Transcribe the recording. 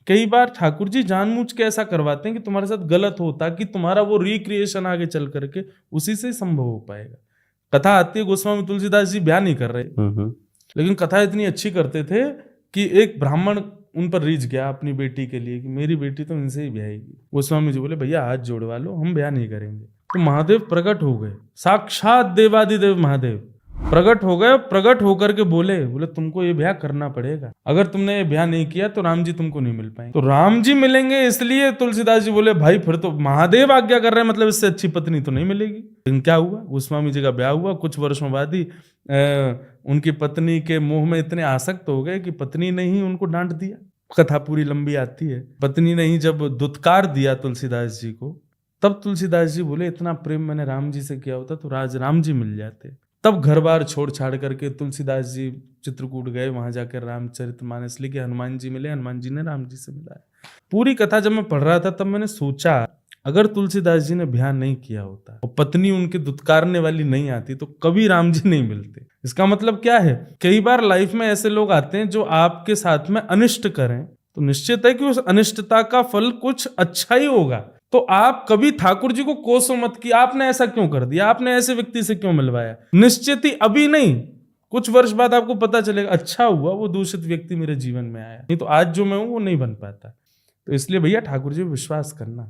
कई बार ठाकुर जी जानबूझ के ऐसा करवाते हैं कि तुम्हारे साथ गलत हो, ताकि तुम्हारा वो रिक्रिएशन आगे चल करके उसी से संभव हो पाएगा। कथा आती है, गोस्वामी तुलसीदास जी ब्याह नहीं कर रहे, लेकिन कथा इतनी अच्छी करते थे कि एक ब्राह्मण उन पर रीझ गया अपनी बेटी के लिए कि मेरी बेटी तो इनसे ही ब्याहेगी। गोस्वामी जी बोले भैया हाथ जोड़वा लो, हम ब्याह नहीं करेंगे। तो महादेव प्रकट हो गए, साक्षात देवादिदेव महादेव प्रकट हो गए। प्रकट होकर के बोले तुमको ये ब्याह करना पड़ेगा, अगर तुमने ये ब्याह नहीं किया तो राम जी तुमको नहीं मिल पाएंगे। तो राम जी मिलेंगे, इसलिए तुलसीदास जी बोले भाई फिर तो महादेव आज्ञा कर रहे हैं, मतलब इससे अच्छी पत्नी तो नहीं मिलेगी। लेकिन क्या हुआ, गोस्वामी जी का ब्याह हुआ। कुछ वर्षों बाद ही उनकी पत्नी के मोह में इतने आसक्त हो गए कि पत्नी ने ही उनको डांट दिया। कथा पूरी लंबी आती है। पत्नी ने ही जब दुत्कार दिया तुलसीदास जी को, तब तुलसीदास जी बोले इतना प्रेम मैंने राम जी से किया होता तो राज राम जी मिल जाते। तब घर बार छोड़ छाड़ करके तुलसीदास जी चित्रकूट गए, वहां जाकर रामचरितमानस लिखे, हनुमान जी मिले, हनुमान जी ने राम जी से मिलाया। पूरी कथा जब मैं पढ़ रहा था तब मैंने सोचा अगर तुलसीदास जी ने ब्याह नहीं किया होता और पत्नी उनके दुत्कारने वाली नहीं आती तो कभी राम जी नहीं मिलते। इसका मतलब क्या है, कई बार लाइफ में ऐसे लोग आते हैं जो आपके साथ में अनिष्ट करें, तो निश्चित है कि उस अनिष्टता का फल कुछ अच्छा ही होगा। तो आप कभी ठाकुर जी को कोसो मत कि आपने ऐसा क्यों कर दिया, आपने ऐसे व्यक्ति से क्यों मिलवाया। निश्चित ही अभी नहीं, कुछ वर्ष बाद आपको पता चलेगा अच्छा हुआ वो दूषित व्यक्ति मेरे जीवन में आया, नहीं तो आज जो मैं हूं वो नहीं बन पाता। तो इसलिए भैया ठाकुर जी विश्वास करना।